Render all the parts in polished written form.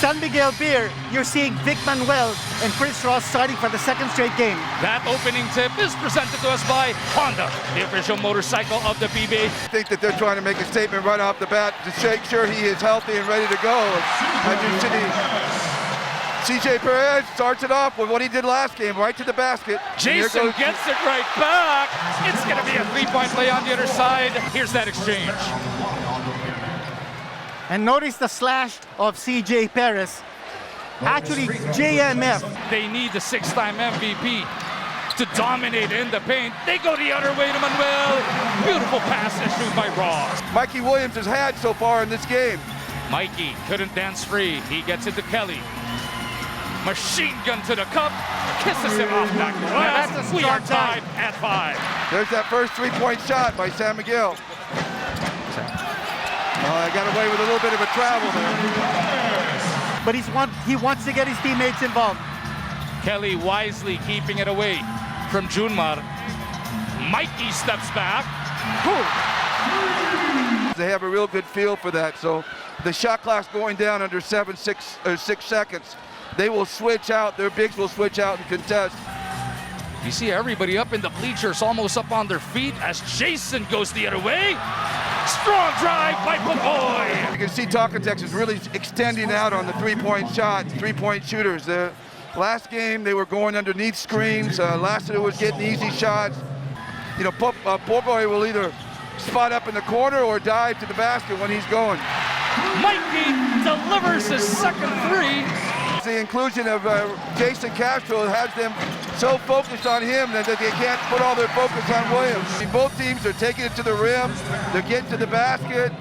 San Miguel Beer, you're seeing Vic Manuel and Chris Ross starting for the second straight game. That opening tip is presented to us by Honda, the official motorcycle of the PBA. I think that they're trying to make a statement right off the bat to make sure he is healthy and ready to go. As you see, CJ Perez starts it off with what he did last game, right to the basket. Jason gets it right back. It's going to be a three-point play on the other side. Here's that exchange. And notice the slash of CJ Perez. Actually, JMF. They need the six-time MVP to dominate in the paint. They go the other way to Manuel. Beautiful pass issued by Ross. Mikey Williams has had so far in this game. Mikey couldn't dance free. He gets it to Kelly. Machine gun to the cup. Kisses him off that glass. We are tied at 5. There's that first three-point shot by San Miguel. I got away with a little bit of a travel there. But he wants to get his teammates involved. Kelly wisely keeping it away from Junmar. Mikey steps back. They have a real good feel for that. So the shot clock going down under 6 seconds. They will switch out. Their bigs will switch out and contest. You see everybody up in the bleachers, almost up on their feet as Jason goes the other way. Strong drive by Popoy. You can see Talkatex is really extending out on the three-point shot, three-point shooters. The last game, they were going underneath screens. Last year was getting easy shots. You know, Popoy will either spot up in the corner or dive to the basket when he's going. Mikey delivers his second three. The inclusion of Jason Castro has them so focused on him that they can't put all their focus on Williams. I mean, both teams are taking it to the rim. They're getting to the basket.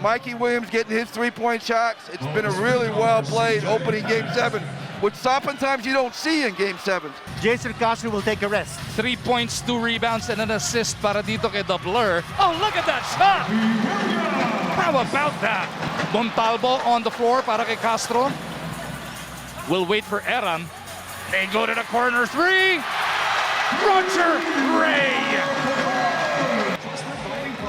Mikey Williams getting his three-point shots. It's been a really well-played opening Game 7, which sometimes you don't see in Game 7. Jason Castro will take a rest. 3 points, 2 rebounds, and an assist para dito kay the Blur. Oh, look at that shot! How about that? Montalvo on the floor para kay Castro. We'll wait for Eran. They go to the corner 3. Roger Ray.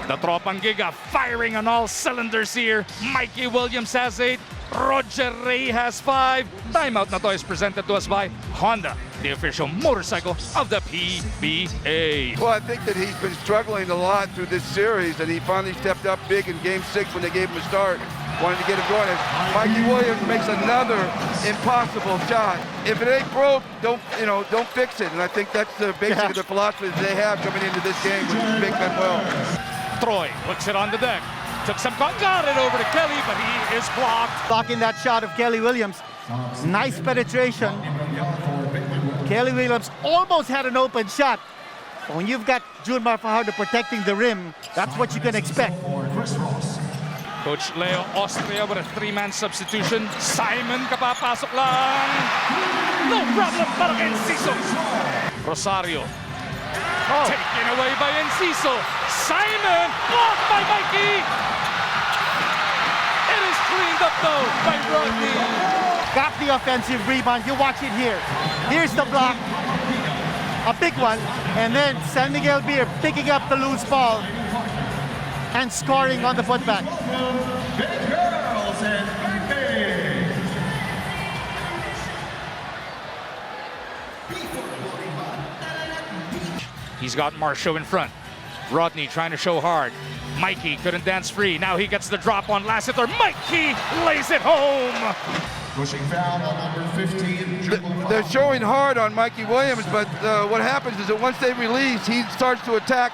The Tropang Giga firing on all cylinders here. Mikey Williams has 8. Roger Ray has 5. Timeout na to is presented to us by Honda, the official motorcycle of the PBA. Well, I think that he's been struggling a lot through this series, and he finally stepped up big in Game 6 when they gave him a start. Wanted to get him going. Mikey Williams makes another impossible shot. If it ain't broke, don't fix it. And I think that's the basic of the philosophy that they have coming into this game with Vic Manuel. Troy puts it on the deck. Took some, got it over to Kelly, but he is blocked. Blocking that shot of Kelly Williams. Nice penetration. Kelly Williams almost had an open shot. But when you've got Junmar Fajardo protecting the rim, that's what you can expect. Coach Leo Austria with a 3-man substitution. Simon kapapasok lang. No problem para kay Enciso. Rosario. Taken away by Enciso. Simon blocked by Mikey. It is cleaned up though by Rodney. Got the offensive rebound. You watch it here. Here's the block. A big one. And then San Miguel Beer picking up the loose ball and scoring on the putback. He's got Marshall in front. Rodney trying to show hard. Mikey couldn't dance free. Now he gets the drop on Lassiter. Mikey lays it home. Pushing foul on number 15. They're showing hard on Mikey Williams, but what happens is that once they release, he starts to attack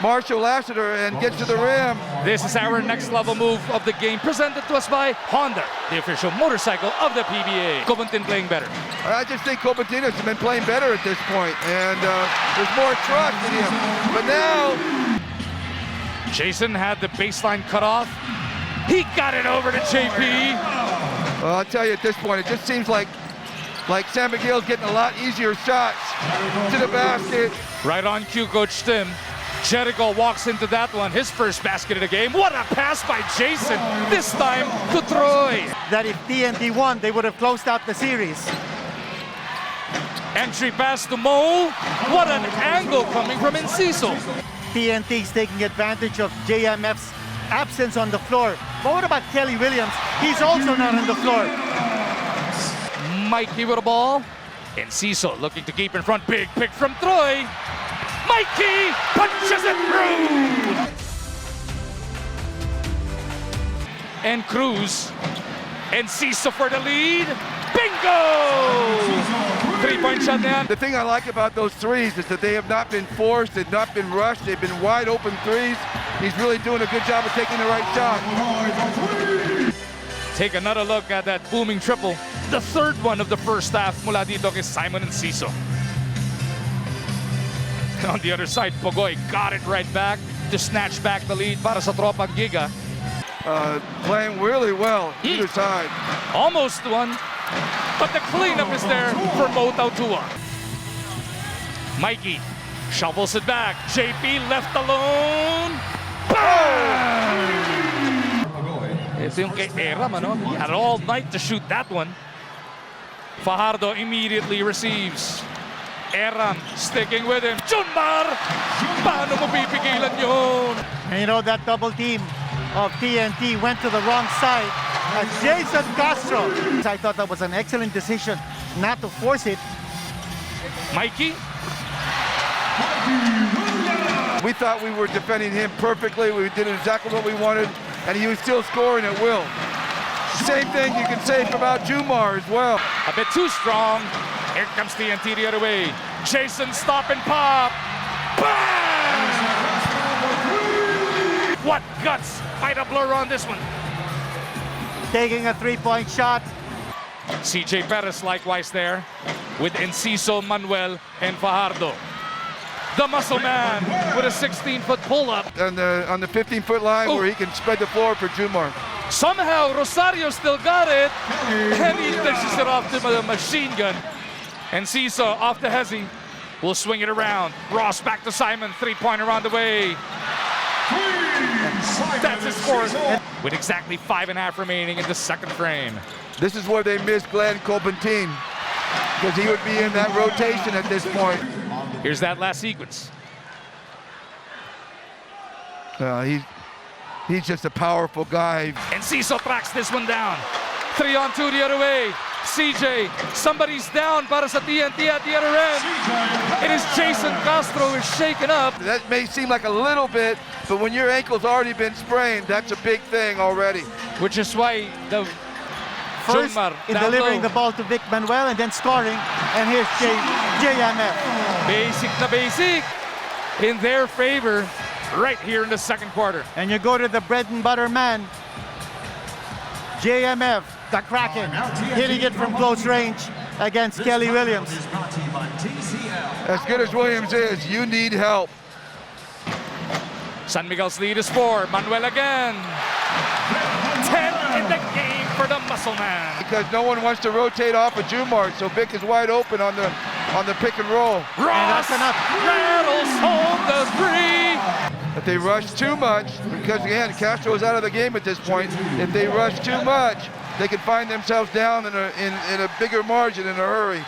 Marshall Lassiter and gets to the rim. This is our next level move of the game, presented to us by Honda, the official motorcycle of the PBA. Coventin playing better. I just think Copatinos has been playing better at this point, and there's more trust in him. But now, Jason had the baseline cut off. He got it over to JP. Well, I'll tell you at this point, it just seems like San Miguel's getting a lot easier shots to the basket. Right on cue, Coach Tim. Jericho walks into that one, his first basket of the game. What a pass by Jason, this time to Troy. That if TNT won, they would have closed out the series. Entry pass to Mo. What an angle coming from Enciso. TNT is taking advantage of JMF's absence on the floor. But what about Kelly Williams? He's also not on the floor. Mikey with a ball. And Ciso looking to keep in front. Big pick from Troy. Mikey punches it through. And Cruz. And Ciso for the lead. Bingo! 3-point shot down. The thing I like about those threes is that they have not been forced, they've not been rushed, they've been wide open threes. He's really doing a good job of taking the right shot. Take another look at that booming triple. The third one of the first half mula dito kay Simon and Ciso. On the other side, Pogoy got it right back to snatch back the lead para sa Tropang Giga. Playing really well either side. Almost one, but the cleanup is there for Motau Tua. Mikey shovels it back. JP left alone. Bang! Ito yung kay Eram, ano? He had all night to shoot that one. Fajardo immediately receives. Eram sticking with him. Junmar! Paano mo pipigilan yun? And you know, that double team of TNT went to the wrong side. As Jason Castro, I thought that was an excellent decision not to force it. Mikey? We thought we were defending him perfectly. We did exactly what we wanted, and he was still scoring at will. Same thing you can say about Jumar as well. A bit too strong. Here comes TNT the other way. Jason stop and pop. Bang! What guts by the Blur on this one. Taking a 3-point shot. CJ Perez likewise there with Enciso, Manuel, and Fajardo. The muscle man with a 16-foot pull-up. On the 15-foot line where he can spread the floor for Jumar. Somehow Rosario still got it, and he dishes it off to the machine gun. Enciso off to Hezi. Will swing it around. Ross back to Simon. 3-pointer on the way. That's his fourth. With exactly 5.5 remaining in the second frame. This is where they missed Glenn Colbantine, because he would be in that rotation at this point. Here's that last sequence. He's just a powerful guy. And Ciso tracks this one down. 3-on-2 the other way. CJ, somebody's down para sa TNT at the other end. It is Jason Castro is shaken up. That may seem like a little bit, but when your ankle's already been sprained, that's a big thing already. Which is why the First, Junmar in down delivering low. the ball to Vic Manuel and then scoring. And here's JMF. Basic na basic in their favor right here in the second quarter. And you go to the bread and butter man, JMF, the Kraken, hitting it from close range against Kelly Williams. As good as Williams is, you need help. San Miguel's lead is 4. Manuel again. 10 in the game for the muscle man. Because no one wants to rotate off of Jumar, so Vic is wide open on the pick and roll. Ross that's enough. rattles home the 3. If they rush too much, because again, Castro is out of the game at this point, if they rush too much, they can find themselves down in a bigger margin in a hurry.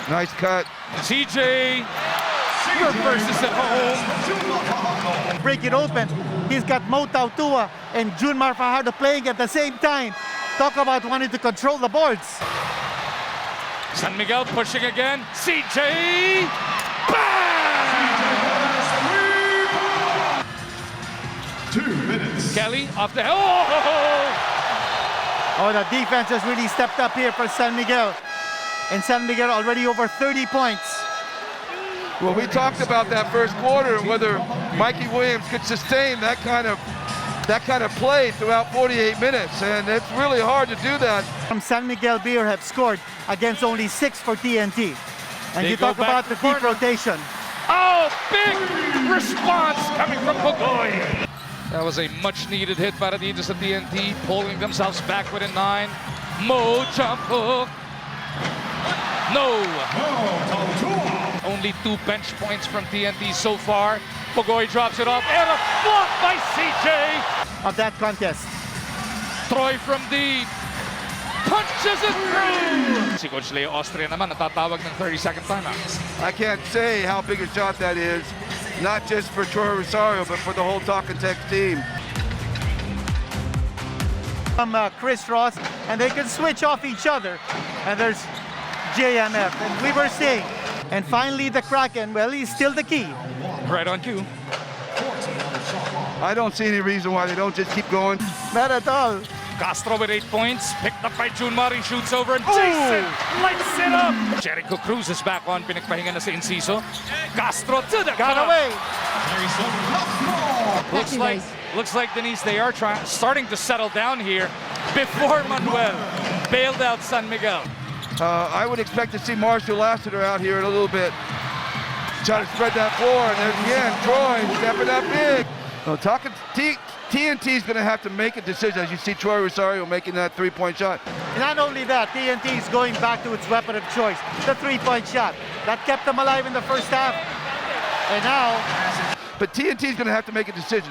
Nice cut. CJ reverses it home. Break it open. He's got Motau Tua and Junmar Fajardo playing at the same time. Talk about wanting to control the boards. San Miguel pushing again. CJ. Bang! 2 minutes. Kelly off the. Oh! Oh, the defense has really stepped up here for San Miguel. And San Miguel already over 30 points. Well, we talked about that first quarter and whether Mikey Williams could sustain that kind of play throughout 48 minutes, and it's really hard to do that. From San Miguel Beer have scored against only 6 for TNT. And They you go talk back about to the the deep corner. rotation. Oh, big response coming from Pogoy. That was a much-needed hit para dito sa TNT, pulling themselves back within 9. Mo jump hook. No. Only 2 bench points from TNT so far. Pogoy drops it off, and a block by CJ. Of that contest. Troy from deep. Punches it through. Si Coach Leo Austria naman natatawag ng 30-second timeout. I can't say how big a shot that is. not just for Troy Rosario, but for the whole Talking Tech team. Chris Ross, and they can switch off each other. And there's JMF, and we were seeing. And finally, the Kraken, well, he's still the key. Right on cue. I don't see any reason why they don't just keep going. Not at all. Castro with 8 points, picked up by Junmar, he shoots over, and Jason lights it up! Jericho Cruz is back on, pinagpahinga na sa Enciso. Castro to the Got cup. away. Looks like Denise, they are starting to settle down here before Manuel bailed out San Miguel. I would expect to see Marshall Lassiter out here in a little bit. Try to spread that floor, and there's again Troy stepping up big. TNT is going to have to make a decision as you see Troy Rosario making that three-point shot. Not only that, TNT is going back to its weapon of choice, the three-point shot. That kept them alive in the first half. And now... But TNT is going to have to make a decision.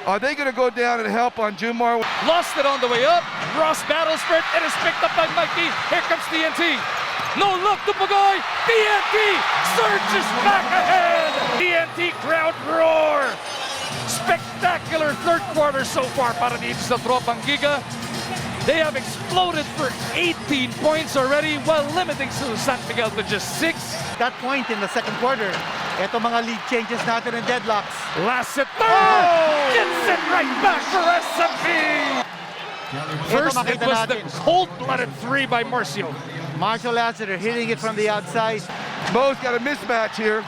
Are they going to go down and help on Junmar? Lost it on the way up. Ross battles for it. It is picked up by Mikey. Here comes TNT. No look to Pagoy. TNT surges back ahead. TNT crowd roar. Spectacular third quarter so far para dito sa Tropang Giga. They have exploded for 18 points already while limiting San Miguel to just 6. That point in the second quarter, eto mga lead changes natin and deadlocks. Lassiter gets it right back for SMP. First, it was the cold-blooded 3 by Marcio. Marshall Lassiter hitting it from the outside. Mo's got a mismatch here.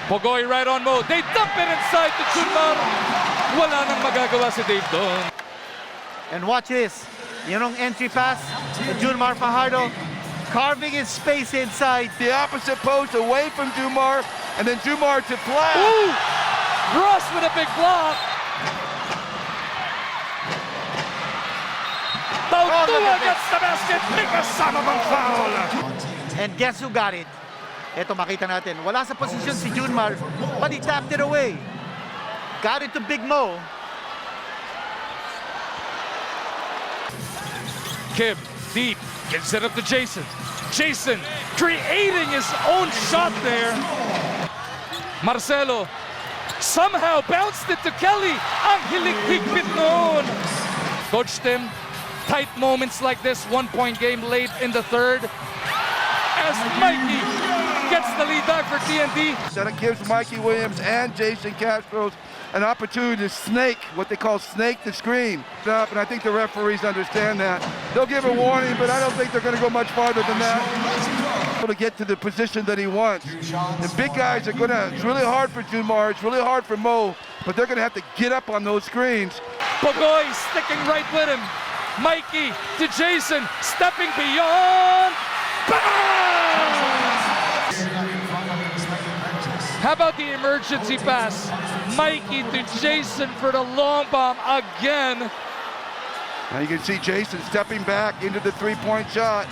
Pogoy right on Mo. They dump it inside to Junmar. Wala nang magagawa si Dave doon. And watch this. Yung entry pass to Junmar Fajardo, carving his space inside. The opposite post away from Junmar, and then Junmar to flat. Ooh! Ross with a big block. Bautua gets the basket. Make a son of a foul. And guess who got it? Ito makita natin. Wala sa posisyon si Junmar, but he tapped it away. Got it to Big Mo. Kim, deep, gives it up to Jason. Jason creating his own shot there. Marcelo somehow bounced it to Kelly. Ang hilig-higpit noon. Coach Tim, tight moments like this, 1-point game late in the third. As Mikey gets the lead back for TNT. That it gives Mikey Williams and Jason Castro an opportunity to snake, what they call snake the screen. And I think the referees understand that. They'll give a warning, but I don't think they're going to go much farther than that. To get to the position that he wants. The big guys are going to, it's really hard for Junmar, it's really hard for Mo, but they're going to have to get up on those screens. Pogoy sticking right with him. Mikey to Jason, stepping beyond. Bang! How about the emergency pass? Mikey to Jason for the long bomb again. Now you can see Jason stepping back into the three-point shot.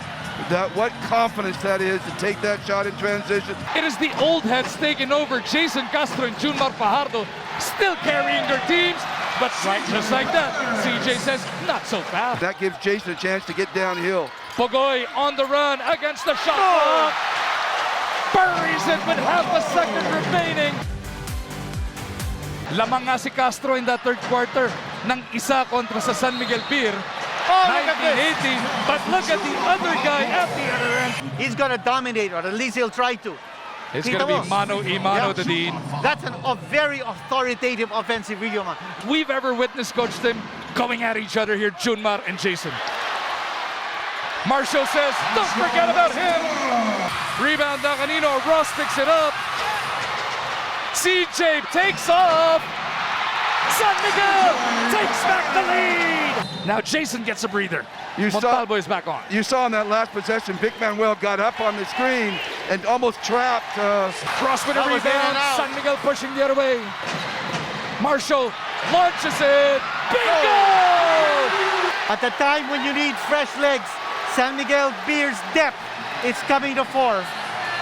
What confidence that is to take that shot in transition. It is the old heads taking over. Jason Castro and Junmar Fajardo still carrying their teams, but right just like that, CJ says, not so fast. That gives Jason a chance to get downhill. Pogoy on the run against the shot clock. Buries it with half a second remaining. Lamang nga si Castro in that third quarter ng isa kontra sa San Miguel Beer. 19-18, but look at the other guy at the other end. He's gonna dominate, or at least he'll try to. It's gonna be mano-a-mano to Dean. That's a very authoritative offensive video, man. We've ever witnessed Coach Tim going at each other here, Junmar and Jason. Marshall says, don't forget about him. Rebound na kanino, Ross picks it up. CJ takes off. San Miguel takes back the lead. Now Jason gets a breather. Montalvo is back on. You saw in that last possession, Vic Manuel got up on the screen and almost trapped. Cross with a rebound. San Miguel pushing the other way. Marshall launches it. Bingo! At the time when you need fresh legs, San Miguel Beer's depth is coming to fore.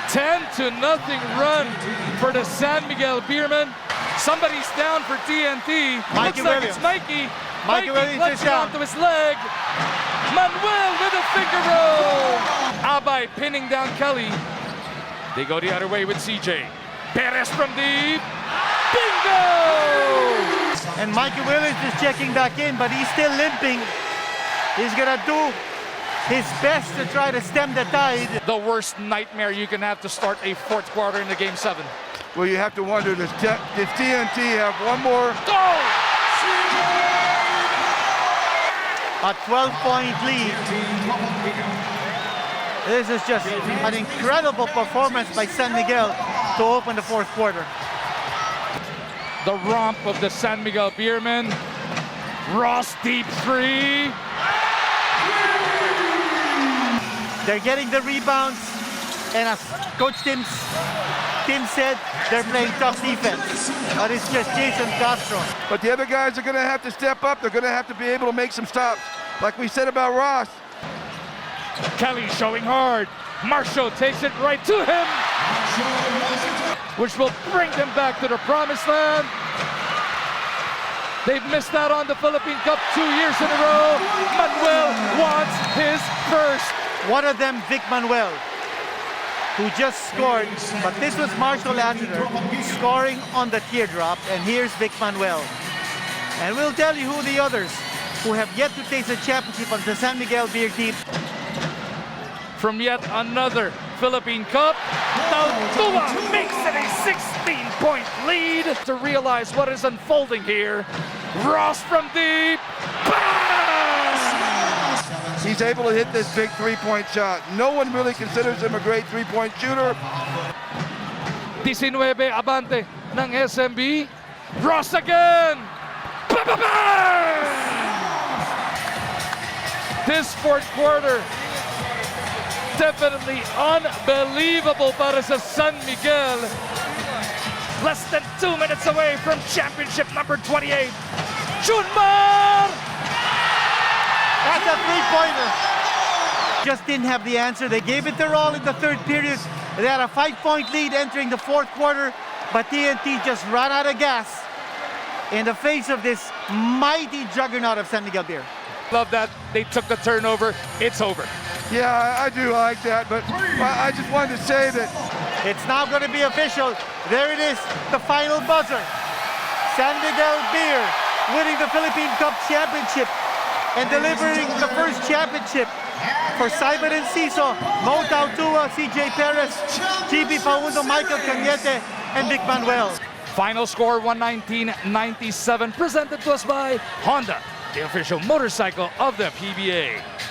10-0 run for the San Miguel Beermen. Somebody's down for TNT. Mikey Looks like Williams. it's Mikey. Mikey Williams is clutching down. onto his leg. Manuel with a finger roll. Abay pinning down Kelly. They go the other way with CJ. Perez from deep. Bingo! And Mikey Williams is checking back in, but he's still limping. He's gonna do his best to try to stem the tide. The worst nightmare you can have to start a fourth quarter in the Game 7. Well, you have to wonder, does TNT have one more? Goal! A 12-point lead. This is just an incredible performance by San Miguel to open the fourth quarter. The romp of the San Miguel Beermen. Ross deep three. They're getting the rebounds, and as Coach Tim said, they're playing tough defense. But it's just Jason Castro. But the other guys are going to have to step up. They're going to have to be able to make some stops. Like we said about Ross. Kelly showing hard. Marshall takes it right to him, which will bring them back to the promised land. They've missed out on the Philippine Cup 2 years in a row. Manuel wants his first. One of them, Vic Manuel, who just scored, but this was Marshall Lattiter scoring on the teardrop, and here's Vic Manuel. And we'll tell you who the others who have yet to taste a championship on the San Miguel Beer team. From yet another Philippine Cup, Tautula makes it a 16-point lead. To realize what is unfolding here, Ross from deep. He's able to hit this big three-point shot. No one really considers him a great three-point shooter. 19 abante ng SMB. Ross again. Ba-ba-bang! This fourth quarter, definitely unbelievable para sa San Miguel. Less than 2 minutes away from championship number 28. Junmar! That's a three-pointer. Just didn't have the answer. They gave it their all in the third period. They had a 5-point lead entering the fourth quarter, but TNT just ran out of gas in the face of this mighty juggernaut of San Miguel Beer. Love that they took the turnover. It's over. Yeah, I do like that, but I just wanted to say that It's now going to be official. There it is, the final buzzer. San Miguel Beer winning the Philippine Cup Championship and delivering the first championship for Simon Enciso, Mo Tautua, CJ Perez, GB Paundo, Michael Cañete, and Vic Manuel. Final score 119-97, presented to us by Honda, the official motorcycle of the PBA.